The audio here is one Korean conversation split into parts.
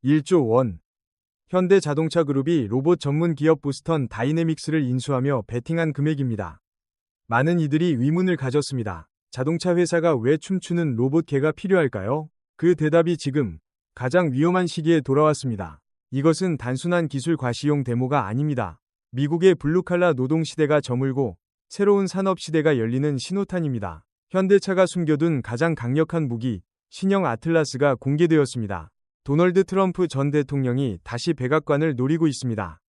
1조 원. 현대자동차그룹이 로봇 전문 기업 보스턴 다이내믹스를 인수하며 베팅한 금액입니다. 많은 이들이 의문을 가졌습니다. 자동차 회사가 왜 춤추는 로봇개가 필요할까요? 그 대답이 지금 가장 위험한 시기에 돌아왔습니다. 이것은 단순한 기술 과시용 데모가 아닙니다. 미국의 블루칼라 노동 시대가 저물고 새로운 산업 시대가 열리는 신호탄입니다. 현대차가 숨겨둔 가장 강력한 무기, 신형 아틀라스가 공개되었습니다. 도널드 트럼프 전 대통령이 다시 백악관을 노리고 있습니다.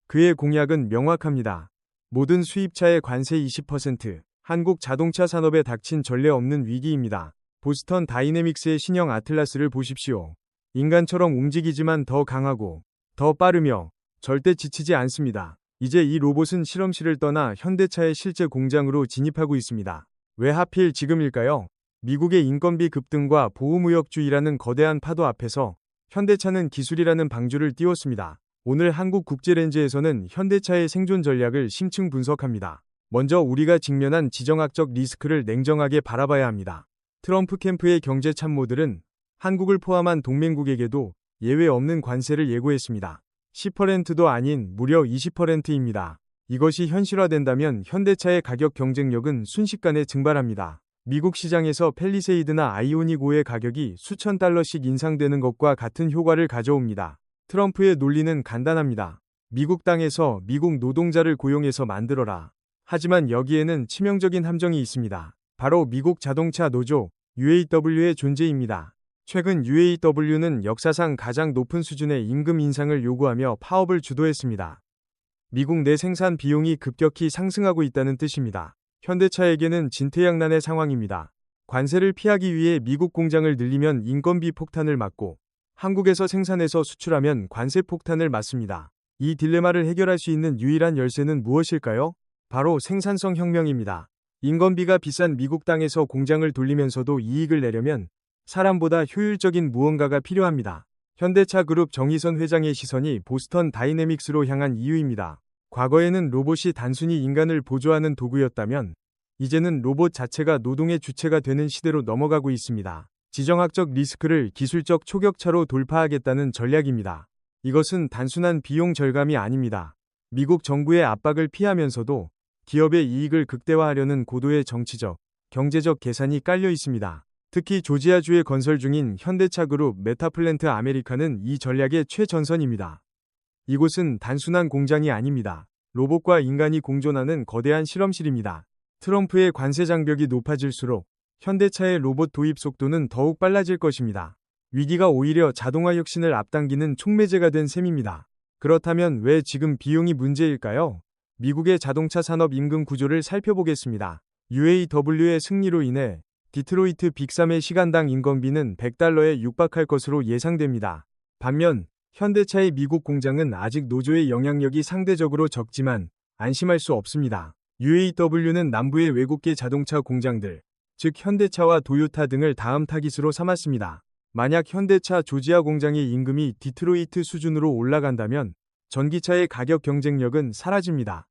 그의 공약은 명확합니다. 모든 수입차의 관세 20%, 한국 자동차 산업에 닥친 전례 없는 위기입니다. 보스턴 다이내믹스의 신형 아틀라스를 보십시오. 인간처럼 움직이지만 더 강하고 더 빠르며 절대 지치지 않습니다. 이제 이 로봇은 실험실을 떠나 현대차의 실제 공장으로 진입하고 있습니다. 왜 하필 지금일까요? 미국의 인건비 급등과 보호무역주의라는 거대한 파도 앞에서 현대차는 기술이라는 방주를 띄웠습니다. 오늘 한국국제렌즈에서는 현대차의 생존 전략을 심층 분석합니다. 먼저 우리가 직면한 지정학적 리스크를 냉정하게 바라봐야 합니다. 트럼프 캠프의 경제 참모들은 한국을 포함한 동맹국에게도 예외 없는 관세를 예고했습니다. 10%도 아닌 무려 20%입니다. 이것이 현실화된다면 현대차의 가격 경쟁력은 순식간에 증발합니다. 미국 시장에서 팰리세이드나 아이오닉 5의 가격이 수천 달러씩 인상되는 것과 같은 효과를 가져옵니다. 트럼프의 논리는 간단합니다. 미국 땅에서 미국 노동자를 고용해서 만들어라. 하지만 여기에는 치명적인 함정이 있습니다. 바로 미국 자동차 노조, UAW의 존재입니다. 최근 UAW는 역사상 가장 높은 수준의 임금 인상을 요구하며 파업을 주도했습니다. 미국 내 생산 비용이 급격히 상승하고 있다는 뜻입니다. 현대차에게는 진퇴양난의 상황입니다. 관세를 피하기 위해 미국 공장을 늘리면 인건비 폭탄을 맞고 한국에서 생산해서 수출하면 관세 폭탄을 맞습니다. 이 딜레마를 해결할 수 있는 유일한 열쇠는 무엇일까요? 바로 생산성 혁명입니다. 인건비가 비싼 미국 땅에서 공장을 돌리면서도 이익을 내려면 사람보다 효율적인 무언가가 필요합니다. 현대차 그룹 정의선 회장의 시선이 보스턴 다이내믹스로 향한 이유입니다. 과거에는 로봇이 단순히 인간을 보조하는 도구였다면 이제는 로봇 자체가 노동의 주체가 되는 시대로 넘어가고 있습니다. 지정학적 리스크를 기술적 초격차로 돌파하겠다는 전략입니다. 이것은 단순한 비용 절감이 아닙니다. 미국 정부의 압박을 피하면서도 기업의 이익을 극대화하려는 고도의 정치적, 경제적 계산이 깔려 있습니다. 특히 조지아주에 건설 중인 현대차 그룹 메타플랜트 아메리카는 이 전략의 최전선입니다. 이곳은 단순한 공장이 아닙니다. 로봇과 인간이 공존하는 거대한 실험실입니다. 트럼프의 관세 장벽이 높아질수록 현대차의 로봇 도입 속도는 더욱 빨라질 것입니다. 위기가 오히려 자동화 혁신을 앞당기는 촉매제가 된 셈입니다. 그렇다면 왜 지금 비용이 문제일까요? 미국의 자동차 산업 임금 구조를 살펴보겠습니다. UAW의 승리로 인해 디트로이트 빅3의 시간당 인건비는 $100에 육박할 것으로 예상됩니다. 반면 현대차의 미국 공장은 아직 노조의 영향력이 상대적으로 적지만 안심할 수 없습니다. UAW는 남부의 외국계 자동차 공장들, 즉 현대차와 도요타 등을 다음 타깃으로 삼았습니다. 만약 현대차 조지아 공장의 임금이 디트로이트 수준으로 올라간다면 전기차의 가격 경쟁력은 사라집니다.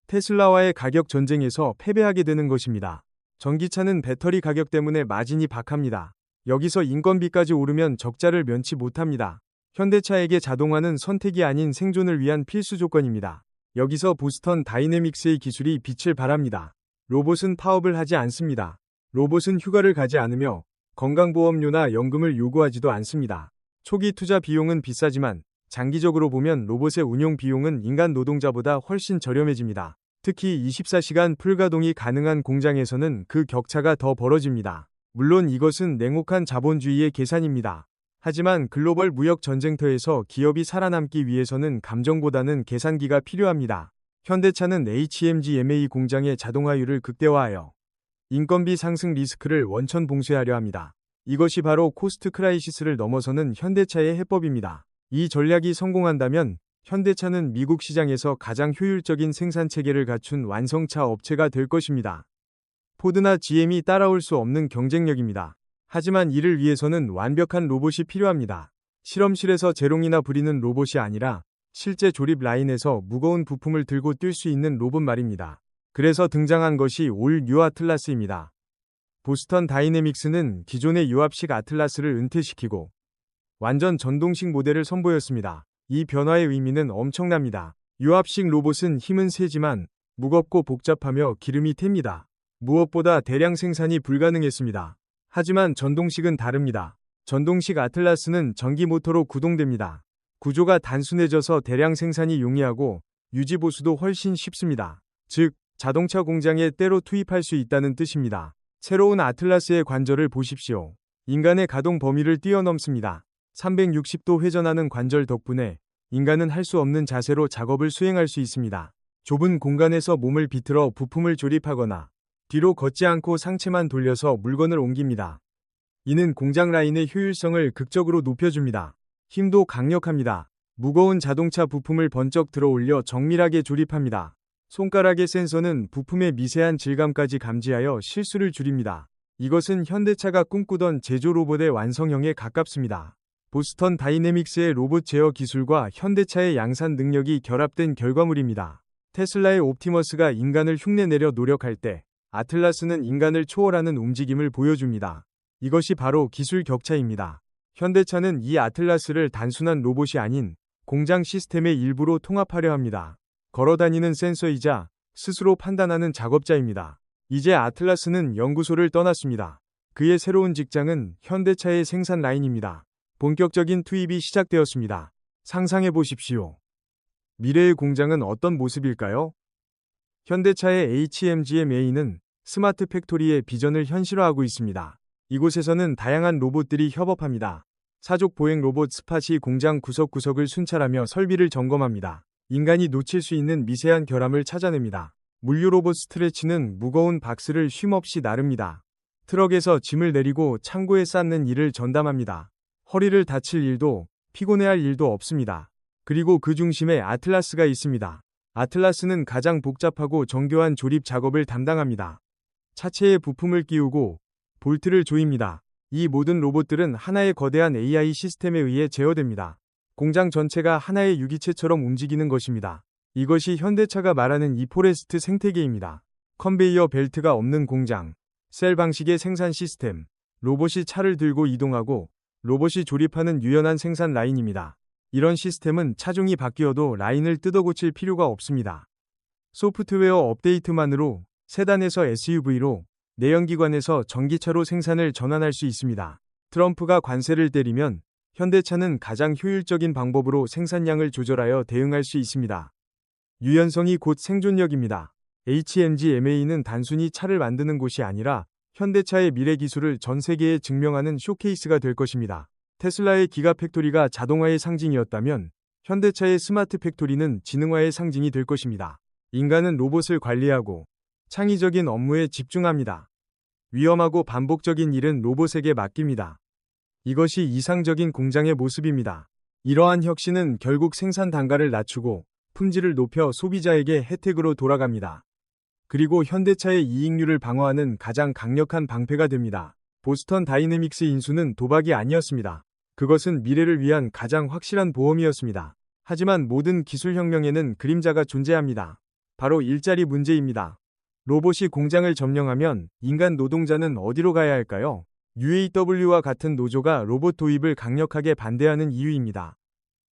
테슬라와의 가격 전쟁에서 패배하게 되는 것입니다. 전기차는 배터리 가격 때문에 마진이 박합니다. 여기서 인건비까지 오르면 적자를 면치 못합니다. 현대차에게 자동화는 선택이 아닌 생존을 위한 필수 조건입니다. 여기서 보스턴 다이내믹스의 기술이 빛을 발합니다. 로봇은 파업을 하지 않습니다. 로봇은 휴가를 가지 않으며 건강보험료나 연금을 요구하지도 않습니다. 초기 투자 비용은 비싸지만 장기적으로 보면 로봇의 운용 비용은 인간 노동자보다 훨씬 저렴해집니다. 특히 24시간 풀가동이 가능한 공장에서는 그 격차가 더 벌어집니다. 물론 이것은 냉혹한 자본주의의 계산입니다. 하지만 글로벌 무역 전쟁터에서 기업이 살아남기 위해서는 감정보다는 계산기가 필요합니다. 현대차는 HMG-MA 공장의 자동화율을 극대화하여 인건비 상승 리스크를 원천 봉쇄하려 합니다. 이것이 바로 코스트 크라이시스를 넘어서는 현대차의 해법입니다. 이 전략이 성공한다면 현대차는 미국 시장에서 가장 효율적인 생산 체계를 갖춘 완성차 업체가 될 것입니다. 포드나 GM이 따라올 수 없는 경쟁력입니다. 하지만 이를 위해서는 완벽한 로봇이 필요합니다. 실험실에서 재롱이나 부리는 로봇이 아니라 실제 조립 라인에서 무거운 부품을 들고 뛸 수 있는 로봇 말입니다. 그래서 등장한 것이 올 뉴 아틀라스입니다. 보스턴 다이내믹스는 기존의 유압식 아틀라스를 은퇴시키고 완전 전동식 모델을 선보였습니다. 이 변화의 의미는 엄청납니다. 유압식 로봇은 힘은 세지만 무겁고 복잡하며 기름이 튑니다. 무엇보다 대량 생산이 불가능했습니다. 하지만 전동식은 다릅니다. 전동식 아틀라스는 전기 모터로 구동됩니다. 구조가 단순해져서 대량 생산이 용이하고 유지 보수도 훨씬 쉽습니다. 즉, 자동차 공장에 때로 투입할 수 있다는 뜻입니다. 새로운 아틀라스의 관절을 보십시오. 인간의 가동 범위를 뛰어넘습니다. 360도 회전하는 관절 덕분에 인간은 할 수 없는 자세로 작업을 수행할 수 있습니다. 좁은 공간에서 몸을 비틀어 부품을 조립하거나 뒤로 걷지 않고 상체만 돌려서 물건을 옮깁니다. 이는 공장 라인의 효율성을 극적으로 높여줍니다. 힘도 강력합니다. 무거운 자동차 부품을 번쩍 들어 올려 정밀하게 조립합니다. 손가락의 센서는 부품의 미세한 질감까지 감지하여 실수를 줄입니다. 이것은 현대차가 꿈꾸던 제조 로봇의 완성형에 가깝습니다. 보스턴 다이내믹스의 로봇 제어 기술과 현대차의 양산 능력이 결합된 결과물입니다. 테슬라의 옵티머스가 인간을 흉내내려 노력할 때 아틀라스는 인간을 초월하는 움직임을 보여줍니다. 이것이 바로 기술 격차입니다. 현대차는 이 아틀라스를 단순한 로봇이 아닌 공장 시스템의 일부로 통합하려 합니다. 걸어다니는 센서이자 스스로 판단하는 작업자입니다. 이제 아틀라스는 연구소를 떠났습니다. 그의 새로운 직장은 현대차의 생산 라인입니다. 본격적인 투입이 시작되었습니다. 상상해 보십시오. 미래의 공장은 어떤 모습일까요? 현대차의 HMGMA는 스마트 팩토리의 비전을 현실화하고 있습니다. 이곳에서는 다양한 로봇들이 협업합니다. 사족 보행 로봇 스팟이 공장 구석구석을 순찰하며 설비를 점검합니다. 인간이 놓칠 수 있는 미세한 결함을 찾아냅니다. 물류 로봇 스트레치는 무거운 박스를 쉼없이 나릅니다. 트럭에서 짐을 내리고 창고에 쌓는 일을 전담합니다. 허리를 다칠 일도 피곤해할 일도 없습니다. 그리고 그 중심에 아틀라스가 있습니다. 아틀라스는 가장 복잡하고 정교한 조립 작업을 담당합니다. 차체에 부품을 끼우고 볼트를 조입니다. 이 모든 로봇들은 하나의 거대한 AI 시스템에 의해 제어됩니다. 공장 전체가 하나의 유기체처럼 움직이는 것입니다. 이것이 현대차가 말하는 이 포레스트 생태계입니다. 컨베이어 벨트가 없는 공장, 셀 방식의 생산 시스템, 로봇이 차를 들고 이동하고 로봇이 조립하는 유연한 생산 라인입니다. 이런 시스템은 차종이 바뀌어도 라인을 뜯어고칠 필요가 없습니다. 소프트웨어 업데이트만으로 세단에서 SUV로, 내연기관에서 전기차로 생산을 전환할 수 있습니다. 트럼프가 관세를 때리면 현대차는 가장 효율적인 방법으로 생산량을 조절하여 대응할 수 있습니다. 유연성이 곧 생존력입니다. HMGMA는 단순히 차를 만드는 곳이 아니라 현대차의 미래 기술을 전 세계에 증명하는 쇼케이스가 될 것입니다. 테슬라의 기가 팩토리가 자동화의 상징이었다면 현대차의 스마트 팩토리는 지능화의 상징이 될 것입니다. 인간은 로봇을 관리하고 창의적인 업무에 집중합니다. 위험하고 반복적인 일은 로봇에게 맡깁니다. 이것이 이상적인 공장의 모습입니다. 이러한 혁신은 결국 생산 단가를 낮추고 품질을 높여 소비자에게 혜택으로 돌아갑니다. 그리고 현대차의 이익률을 방어하는 가장 강력한 방패가 됩니다. 보스턴 다이내믹스 인수는 도박이 아니었습니다. 그것은 미래를 위한 가장 확실한 보험이었습니다. 하지만 모든 기술혁명에는 그림자가 존재합니다. 바로 일자리 문제입니다. 로봇이 공장을 점령하면 인간 노동자는 어디로 가야 할까요? UAW와 같은 노조가 로봇 도입을 강력하게 반대하는 이유입니다.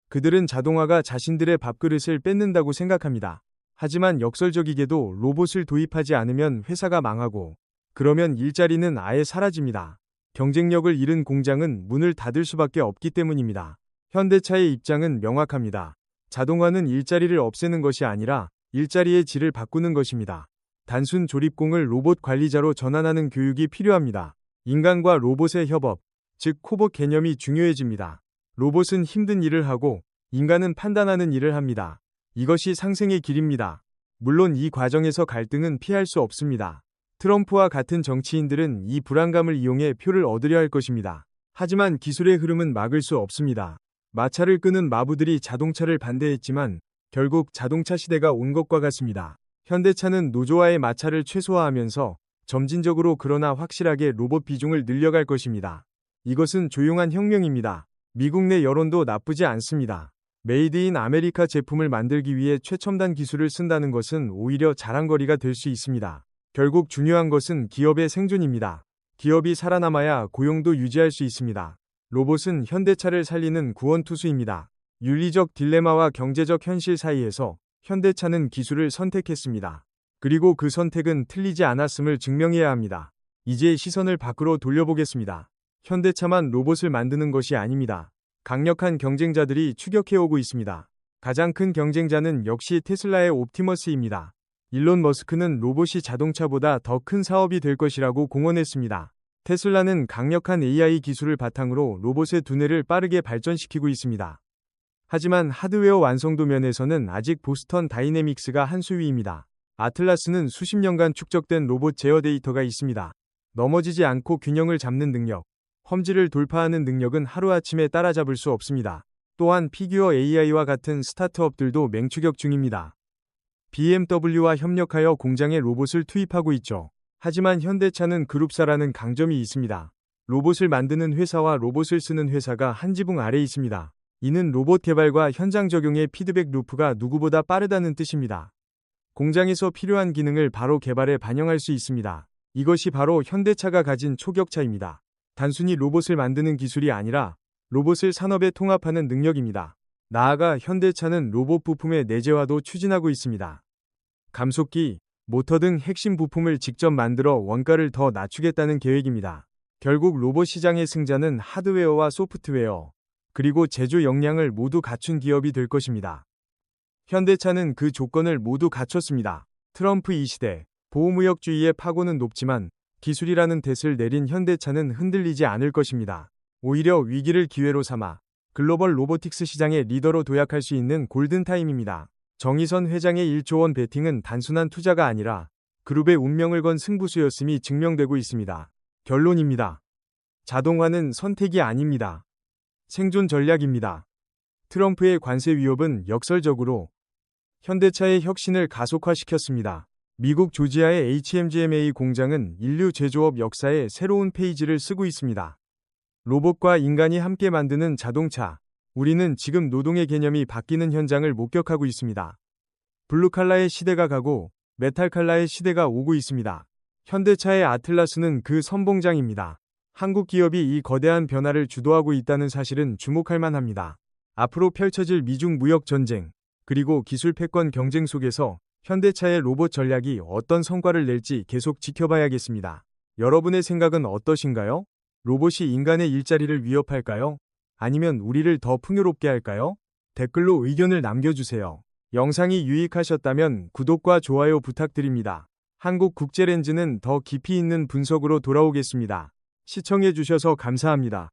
그들은 자동화가 자신들의 밥그릇을 뺏는다고 생각합니다. 하지만 역설적이게도 로봇을 도입하지 않으면 회사가 망하고 그러면 일자리는 아예 사라집니다. 경쟁력을 잃은 공장은 문을 닫을 수밖에 없기 때문입니다. 현대차의 입장은 명확합니다. 자동화는 일자리를 없애는 것이 아니라 일자리의 질을 바꾸는 것입니다. 단순 조립공을 로봇 관리자로 전환하는 교육이 필요합니다. 인간과 로봇의 협업, 즉 코봇 개념이 중요해집니다. 로봇은 힘든 일을 하고 인간은 판단하는 일을 합니다. 이것이 상생의 길입니다. 물론 이 과정에서 갈등은 피할 수 없습니다. 트럼프와 같은 정치인들은 이 불안감을 이용해 표를 얻으려 할 것입니다. 하지만 기술의 흐름은 막을 수 없습니다. 마차를 끄는 마부들이 자동차를 반대했지만 결국 자동차 시대가 온 것과 같습니다. 현대차는 노조와의 마찰을 최소화하면서 점진적으로 그러나 확실하게 로봇 비중을 늘려갈 것입니다. 이것은 조용한 혁명입니다. 미국 내 여론도 나쁘지 않습니다. 메이드 인 아메리카 제품을 만들기 위해 최첨단 기술을 쓴다는 것은 오히려 자랑거리가 될 수 있습니다. 결국 중요한 것은 기업의 생존입니다. 기업이 살아남아야 고용도 유지할 수 있습니다. 로봇은 현대차를 살리는 구원투수입니다. 윤리적 딜레마와 경제적 현실 사이에서 현대차는 기술을 선택했습니다. 그리고 그 선택은 틀리지 않았음을 증명해야 합니다. 이제 시선을 밖으로 돌려보겠습니다. 현대차만 로봇을 만드는 것이 아닙니다. 강력한 경쟁자들이 추격해오고 있습니다. 가장 큰 경쟁자는 역시 테슬라의 옵티머스입니다. 일론 머스크는 로봇이 자동차보다 더 큰 사업이 될 것이라고 공언했습니다. 테슬라는 강력한 AI 기술을 바탕으로 로봇의 두뇌를 빠르게 발전시키고 있습니다. 하지만 하드웨어 완성도 면에서는 아직 보스턴 다이내믹스가 한 수 위입니다. 아틀라스는 수십 년간 축적된 로봇 제어 데이터가 있습니다. 넘어지지 않고 균형을 잡는 능력, 험지를 돌파하는 능력은 하루아침에 따라잡을 수 없습니다. 또한 피규어 AI와 같은 스타트업들도 맹추격 중입니다. BMW와 협력하여 공장에 로봇을 투입하고 있죠. 하지만 현대차는 그룹사라는 강점이 있습니다. 로봇을 만드는 회사와 로봇을 쓰는 회사가 한 지붕 아래 있습니다. 이는 로봇 개발과 현장 적용의 피드백 루프가 누구보다 빠르다는 뜻입니다. 공장에서 필요한 기능을 바로 개발에 반영할 수 있습니다. 이것이 바로 현대차가 가진 초격차입니다. 단순히 로봇을 만드는 기술이 아니라 로봇을 산업에 통합하는 능력입니다. 나아가 현대차는 로봇 부품의 내재화도 추진하고 있습니다. 감속기, 모터 등 핵심 부품을 직접 만들어 원가를 더 낮추겠다는 계획입니다. 결국 로봇 시장의 승자는 하드웨어와 소프트웨어, 그리고 제조 역량을 모두 갖춘 기업이 될 것입니다. 현대차는 그 조건을 모두 갖췄습니다. 트럼프 2시대, 보호무역주의의 파고는 높지만 기술이라는 뎃을 내린 현대차는 흔들리지 않을 것입니다. 오히려 위기를 기회로 삼아 글로벌 로보틱스 시장의 리더로 도약할 수 있는 골든타임입니다. 정의선 회장의 1조 원 베팅은 단순한 투자가 아니라 그룹의 운명을 건 승부수였음이 증명되고 있습니다. 결론입니다. 자동화는 선택이 아닙니다. 생존 전략입니다. 트럼프의 관세 위협은 역설적으로 현대차의 혁신을 가속화시켰습니다. 미국 조지아의 HMGMA 공장은 인류 제조업 역사에 새로운 페이지를 쓰고 있습니다. 로봇과 인간이 함께 만드는 자동차. 우리는 지금 노동의 개념이 바뀌는 현장을 목격하고 있습니다. 블루칼라의 시대가 가고 메탈칼라의 시대가 오고 있습니다. 현대차의 아틀라스는 그 선봉장입니다. 한국 기업이 이 거대한 변화를 주도하고 있다는 사실은 주목할 만합니다. 앞으로 펼쳐질 미중 무역 전쟁, 그리고 기술 패권 경쟁 속에서 현대차의 로봇 전략이 어떤 성과를 낼지 계속 지켜봐야겠습니다. 여러분의 생각은 어떠신가요? 로봇이 인간의 일자리를 위협할까요? 아니면 우리를 더 풍요롭게 할까요? 댓글로 의견을 남겨주세요. 영상이 유익하셨다면 구독과 좋아요 부탁드립니다. 한국국제렌즈는 더 깊이 있는 분석으로 돌아오겠습니다. 시청해주셔서 감사합니다.